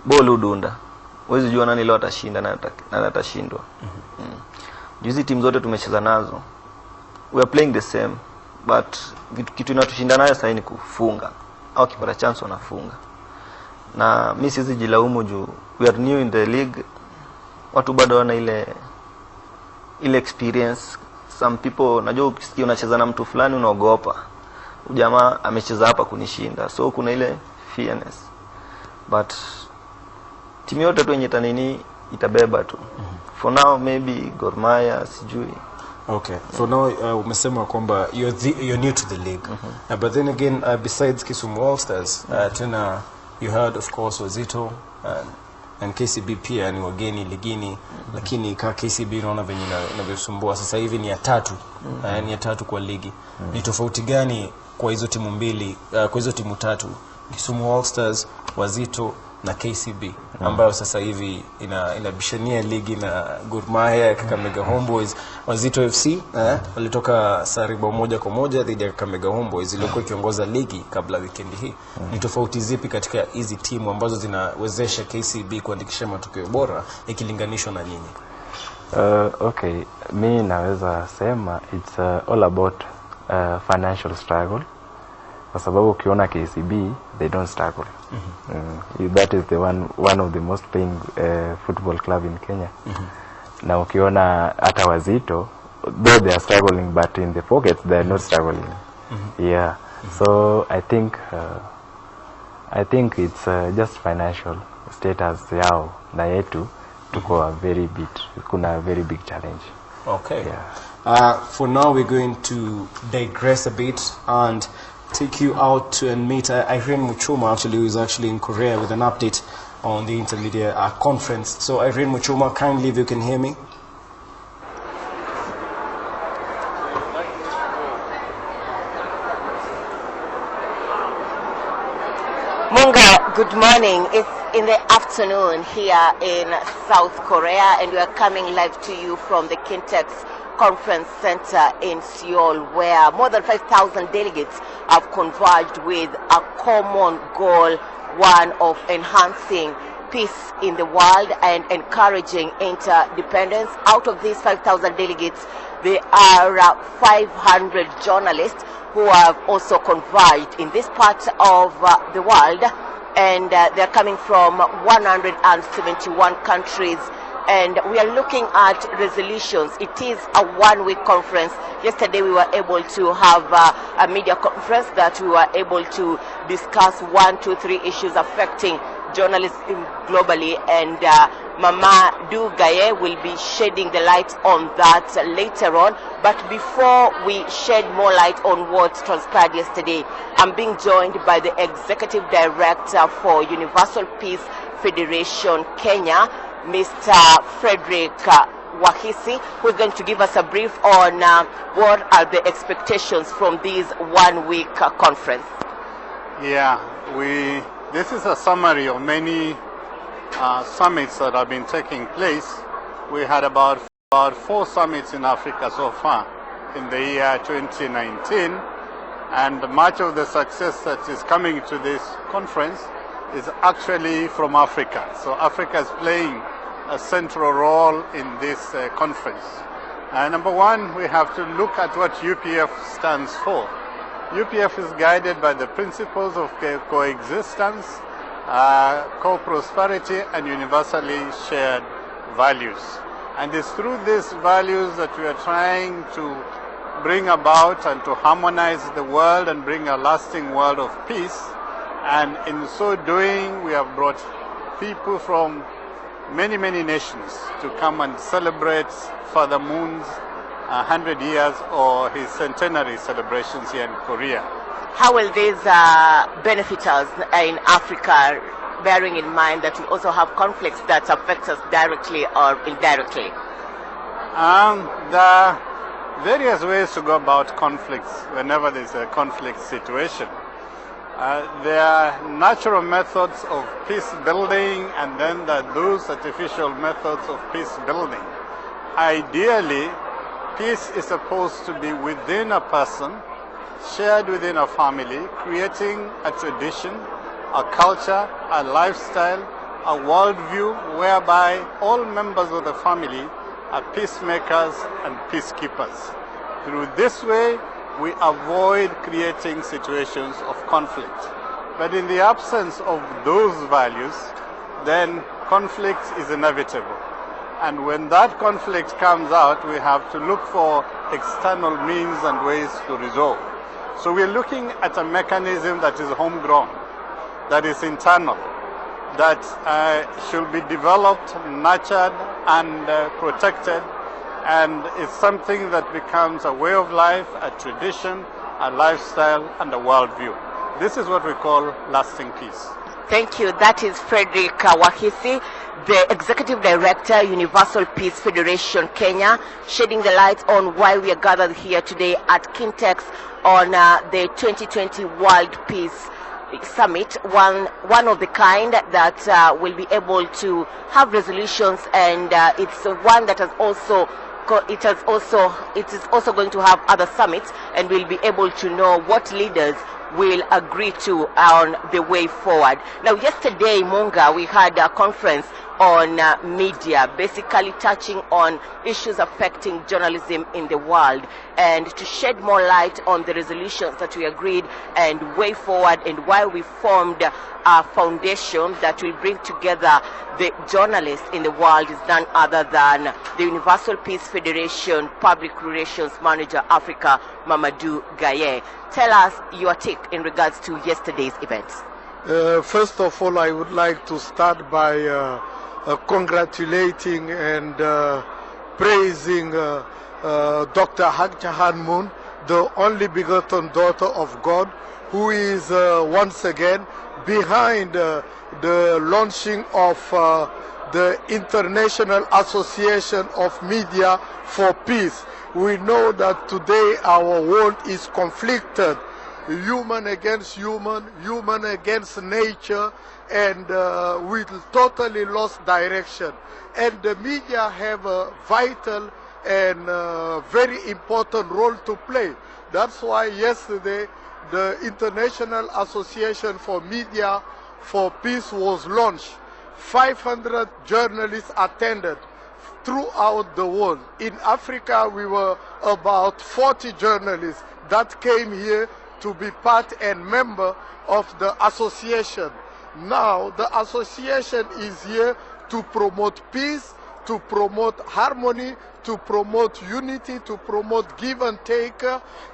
ball udunda. Huwezi jua nani leo atashinda na atashindwa. Juzi timu zote tumecheza nazo, we are playing the same, but kitu inatushinda nayo sasa ni kufunga au kipata chance wanafunga. Na mimi siwezi jilaumu juu we are new in the league, watu bado wana ile experience. Some people najua ukisikia unacheza na mtu fulani unaogopa, ujamaa amecheza hapa kunishinda, so kuna ile fearness. But timu yote tu yenye tanini itabeba tu. For now maybe Gor Mahia sijui. Okay. For now umesema kwamba you're new to the league. But then again besides Kisumu All Stars, tena you heard of course Wazito and KCB pia ni wageni ligini, lakini ka KCB naona venye inavyosumbua sasa hivi ni ya tatu. Ni ya tatu kwa ligi. Ni tofauti gani kwa hizo timu mbili, kwa hizo timu tatu, Kisumu All Stars, Wazito na KCB ambayo sasa hivi inabishania ligi na Gor Mahia, Kakamega Homeboys? Wazito FC walitoka sare bao 1-1 dhidi ya Kakamega Homeboys iliyokuwa ikiongoza ligi kabla weekend hii. Ni tofauti zipi katika hizi timu ambazo zinawezesha KCB kuandikisha matokeo bora ikilinganishwa na nyinyi? Okay, mimi naweza sema it's all about financial struggle. Kwa sababu ukiona KCB, they don't struggle. That is the one of the most paying football club in Kenya. Na ukiona hata Wazito, though they are struggling, but in the pockets they are not struggling. Yeah. So I think it's just financial status yao na yetu tuko kuna a very big challenge. Okay. Yeah. For now we're going to digress a bit and take you out to and meet Irene Muchuma, actually, who is actually in Korea with an update on the intermediate conference. So Irene Muchuma, kindly if you can hear me. Munga, good morning. It's in the afternoon here in South Korea, and we are coming live to you from the Kintex Conference Center in Seoul, where more than 5,000 delegates have converged with a common goal, one of enhancing peace in the world and encouraging interdependence. Out of these 5,000 delegates, there are 500 journalists who have also converged in this part of the world, and they're coming from 171 countries. And we are looking at resolutions. It is a one-week conference. Yesterday we were able to have a media conference that we were able to discuss 1, 2, 3 issues affecting journalism globally, and Mama Dugaye will be shedding the light on that later on. But before we shed more light on what transpired yesterday, I'm being joined by the Executive Director for Universal Peace Federation Kenya, Mr. Frederick Wahisi, who is going to give us a brief on what are the expectations from this one-week conference. Yeah, this is a summary of many summits that have been taking place. We had about 4 summits in Africa so far in the year 2019, and much of the success that is coming to this conference is actually from Africa. So Africa is playing a central role in this conference. Number one, we have to look at what UPF stands for. UPF is guided by the principles of coexistence, co-prosperity, and universally shared values. And it's through these values that we are trying to bring about and to harmonize the world and bring a lasting world of peace. And in so doing, we have brought people from many nations to come and celebrate Father Moon's 100 years or his centenary celebrations here in Korea. How will this benefit us in Africa, bearing in mind that we also have conflicts that affect us directly or indirectly? There are various ways to go about conflicts whenever there's a conflict situation. There are natural methods of peace building, and then there are those artificial methods of peace building. Ideally, peace is supposed to be within a person, shared within a family, creating a tradition, a culture, a lifestyle a worldview whereby all members of the family are peacemakers and peacekeepers. Through this way, we avoid creating situations of conflict. But in the absence of those values, then conflict is inevitable. And when that conflict comes out, we have to look for external means and ways to resolve. So we're looking at a mechanism that is homegrown, that is internal, that should be developed, nurtured, and protected, and it's something that becomes a way of life, a tradition, a lifestyle, and a worldview. This is what we call lasting peace. Thank you. That is Frederick Wahisi, the Executive Director, Universal Peace Federation Kenya, shedding the light on why we are gathered here today at Kintex on the 2020 World Peace Summit, one of the kind that will be able to have resolutions, and it's one that has also it is also going to have other summits, and we'll be able to know what leaders will agree to on the way forward. Now, yesterday, Munga, we had a conference on media, basically touching on issues affecting journalism in the world, and to shed more light on the resolutions that we agreed and way forward, and why we formed a foundation that will bring together the journalists in the world is none other than the Universal Peace Federation Public Relations Manager Africa, Mamadou Gaye. Tell us your take in regards to yesterday's events. First of all, I would like to start by congratulating and praising Dr. Hag Jahan Moon, the only begotten daughter of God, who is once again behind the launching of the International Association of Media for Peace. We know that today our world is conflicted, human against human, human against nature, and we totally lost direction. And the media have a vital and very important role to play. That's why yesterday the International Association for Media for Peace was launched. 500 journalists attended throughout the world. In Africa, we were about 40 journalists that came here to be part and member of the association. Now, the association is here to promote peace, to promote harmony, to promote unity, to promote give and take,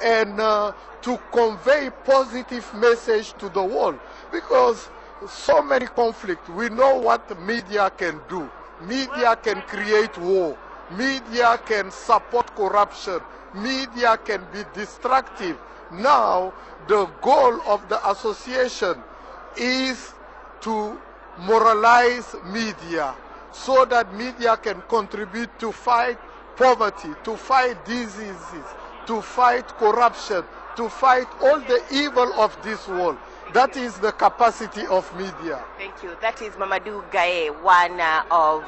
and to convey positive message to the world. Because so many conflicts, we know what the media can do. Media can create war. Media can support corruption. Media can be destructive. Now, the goal of the association is to moralize media so that media can contribute to fight poverty, to fight diseases, to fight corruption, to fight all the evil of this world. That is the capacity of media. Thank you. That is Mamadou Gaye, one of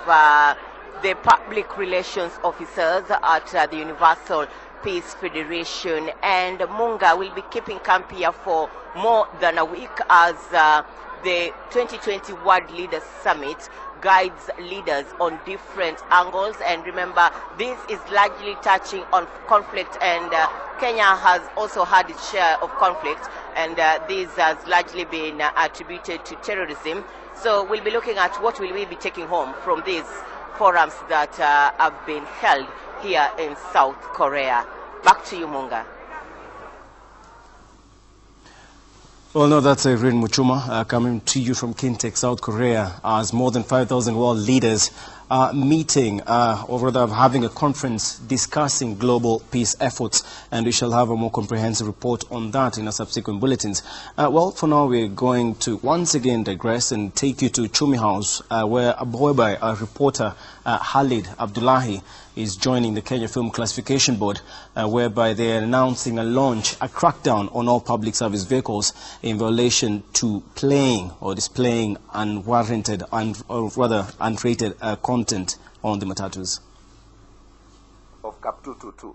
the public relations officers at the Universal Peace Federation. And Munga will be keeping camp here for more than a week as the 2020 World Leaders Summit guides leaders on different angles. And remember, this is largely touching on conflict, and Kenya has also had its share of conflict, and this has largely been attributed to terrorism. So we'll be looking at what will we be taking home from these forums that have been held here in South Korea. Back to you, Munga. Well, no, that's Irene Muchuma coming to you from Kintex, South Korea, as more than 5,000 world leaders are meeting, or rather having a conference discussing global peace efforts, and we shall have a more comprehensive report on that in our subsequent bulletins. Well, for now, we're going to once again digress and take you to Chumi House, whereby our reporter Khalid Abdullahi is joining the Kenya Film Classification Board, whereby they are announcing a crackdown on all public service vehicles in relation to playing or displaying unwarranted or rather unrated content on the matatus. Of Cap 222.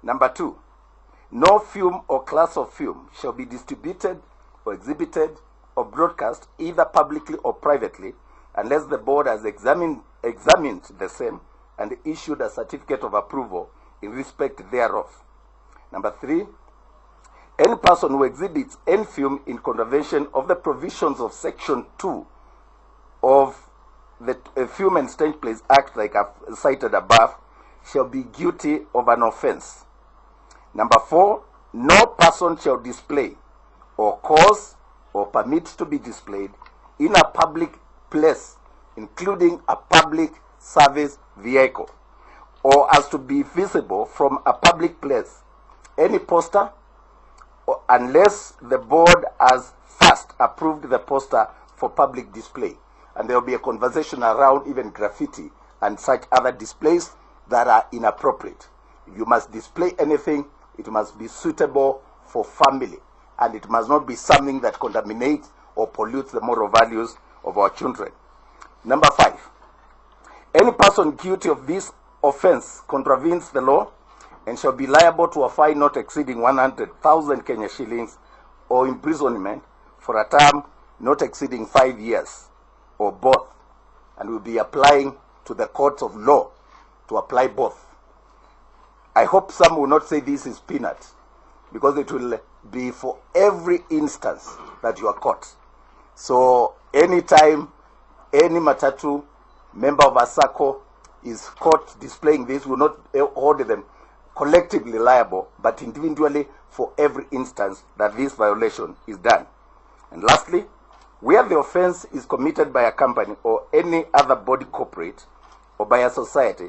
Number 2, no film or class of film shall be distributed or exhibited or broadcast either publicly or privately unless the board has examined the same and issued a certificate of approval in respect thereof. Number 3, any person who exhibits any film in contravention of the provisions of Section 2 of the Film and Stage Plays Act, like I've cited above, shall be guilty of an offense. Number 4, no person shall display or cause or permit to be displayed in a public place, including a public service vehicle, or as to be visible from a public place, any poster, unless the board has first approved the poster for public display. And there will be a conversation around even graffiti and such other displays that are inappropriate. If you must display anything, it must be suitable for family, and it must not be something that contaminates or pollutes the moral values of our children. Number 5, any person guilty of this offense contravenes the law and shall be liable to a fine not exceeding 100,000 Kenya shillings or imprisonment for a term not exceeding 5 years, or both, and will be applying to the courts of law to apply both. I hope some will not say this is peanut, because it will be for every instance that you are caught. So anytime any matatu member of a SACCO is caught displaying this, will not hold them collectively liable, but individually for every instance that this violation is done. And lastly, where the offense is committed by a company or any other body corporate, or by a society,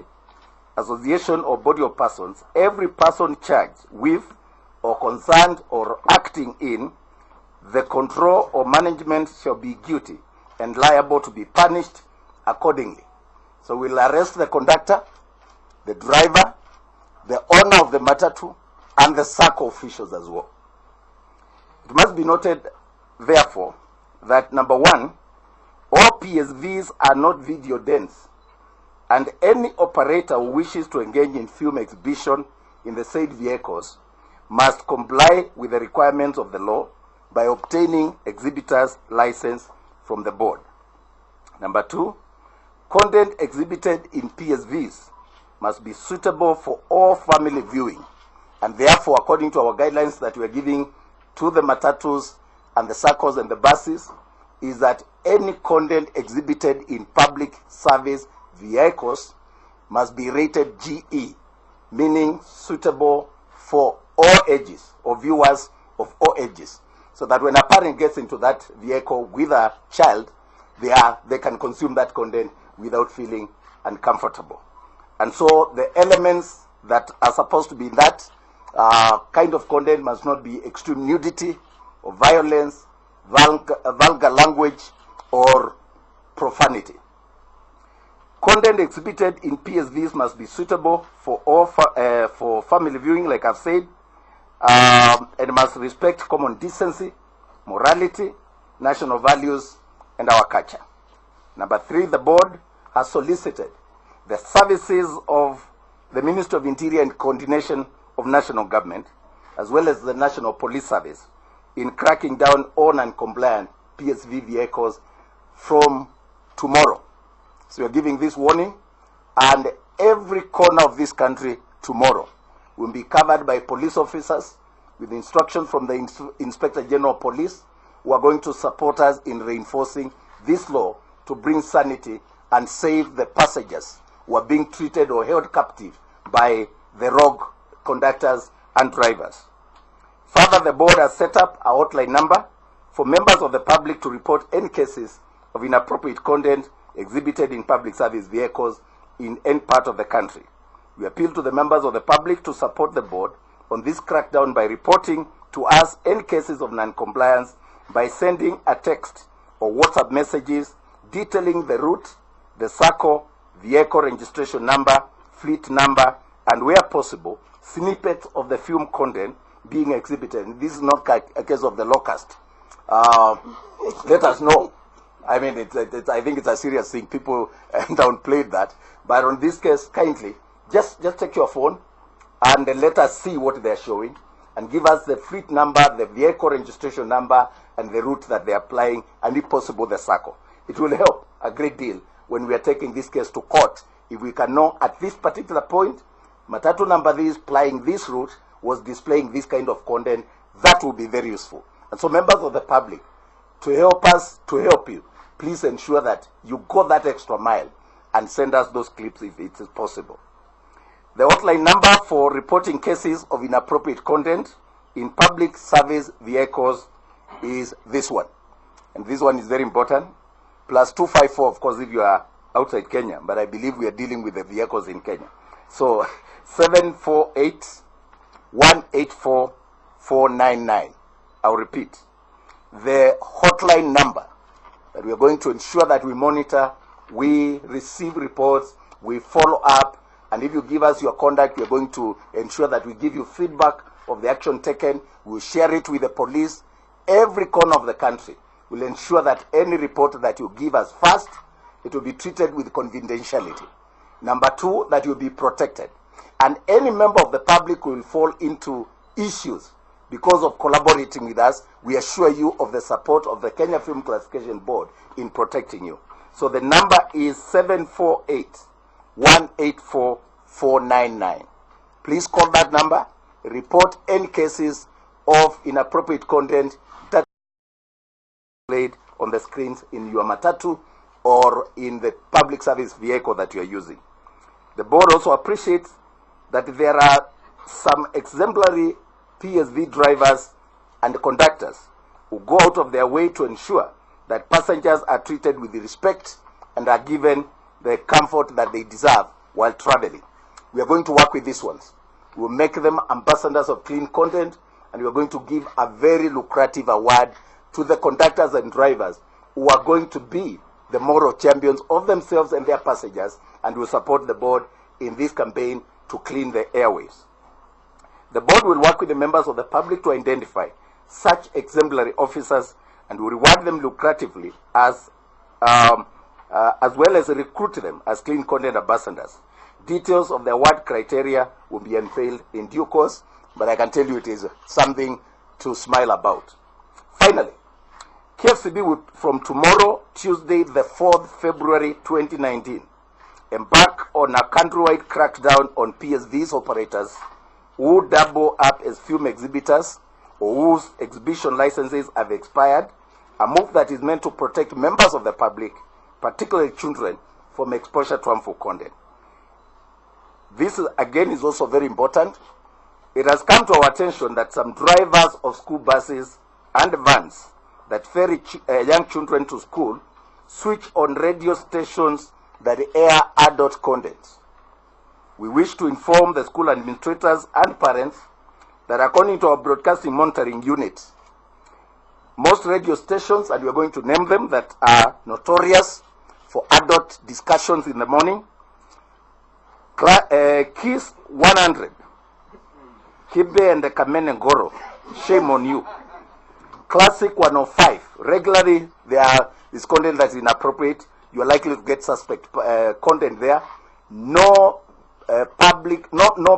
association, or body of persons, every person charged with or concerned or acting in the control or management shall be guilty and liable to be punished accordingly. So we'll arrest the conductor, the driver, the owner of the matatu, and the SACCO officials as well. It must be noted, therefore, that number 1, all PSVs are not video dens, and any operator who wishes to engage in film exhibition in the said vehicles must comply with the requirements of the law by obtaining exhibitor's license from the board. Number 2, content exhibited in PSVs must be suitable for all family viewing, and therefore, according to our guidelines that we are giving to the matatus and the SACCOs and the buses, is that any content exhibited in public service vehicles must be rated GE, meaning suitable for all ages, or viewers of all ages, so that when a parent gets into that vehicle with a child, they can consume that content without feeling uncomfortable. And so the elements that are supposed to be in that kind of content must not be extreme nudity or violence, vulgar language, or profanity. Content exhibited in PSVs must be suitable for all for family viewing, like I've said, and must respect common decency, morality, national values, and our culture. Number 3, the board has solicited the services of the Ministry of Interior and Coordination of National Government, as well as the National Police Service, in cracking down on non-compliant PSV vehicles from tomorrow. So we are giving this warning, and every corner of this country tomorrow will be covered by police officers with instructions from the Inspector General of Police, who are going to support us in reinforcing this law to bring sanity and save the passengers who are being treated or held captive by the rogue conductors and drivers. Further, the board has set up a hotline number for members of the public to report any cases of inappropriate content exhibited in public service vehicles in any part of the country. We appeal to the members of the public to support the board on this crackdown by reporting to us any cases of non-compliance by sending a text or WhatsApp messages detailing the route, the SACCO, vehicle registration number, fleet number, and where possible, snippets of the film content being exhibited. And this is not a case of the locust. Let us know. I mean, I think it's a serious thing. People downplayed that. But on this case, kindly, just take your phone and let us see what they're showing, and give us the fleet number, the vehicle registration number, and the route that they're applying, and if possible, the SACCO. It will help a great deal when we are taking this case to court. If we can know at this particular point, matatu number this plying this route was displaying this kind of content, that will be very useful. And so members of the public, to help us, to help you, please ensure that you go that extra mile and send us those clips if it is possible. The hotline number for reporting cases of inappropriate content in public service vehicles is this one. And this one is very important. +254, of course, if you are outside Kenya, but I believe we are dealing with the vehicles in Kenya. So 748-184-499. I'll repeat. The hotline number that we are going to ensure that we monitor, we receive reports, we follow up, and if you give us your conduct, we are going to ensure that we give you feedback of the action taken. We'll share it with the police. Every corner of the country will ensure that any report that you give us, first, it will be treated with confidentiality. Number two, that you'll be protected. And any member of the public who will fall into issues because of collaborating with us, we assure you of the support of the Kenya Film Classification Board in protecting you. So the number is 748-184-499. Please call that number, report any cases of inappropriate content that played on the screens in your matatu or in the public service vehicle that you are using. The board also appreciates that there are some exemplary PSV drivers and conductors who go out of their way to ensure that passengers are treated with respect and are given the comfort that they deserve while traveling. We are going to work with these ones. We will make them ambassadors of clean content, and we are going to give a very lucrative award to the conductors and drivers who are going to be the moral champions of themselves and their passengers, and will support the board in this campaign to clean the airwaves. The board will work with the members of the public to identify such exemplary officers and will reward them lucratively as well as recruit them as clean content ambassadors. Details of the award criteria will be unveiled in due course, but I can tell you it is something to smile about. Finally, KFCB will, from tomorrow, Tuesday, the 4th February 2019, embark on a countrywide crackdown on PSV's operators who double up as film exhibitors or whose exhibition licenses have expired, a move that is meant to protect members of the public, particularly children, from exposure to harmful content. This, again, is also very important. It has come to our attention that some drivers of school buses and vans that ferry young children to school switch on radio stations that air adult content. We wish to inform the school administrators and parents that according to our broadcasting monitoring unit, most radio stations, and we are going to name them, that are notorious for adult discussions in the morning, Kiss 100, Kibe and the Kamene Ngoro, shame on you. Classic 105, regularly there is content that is inappropriate. You are likely to get suspect content there. No public, no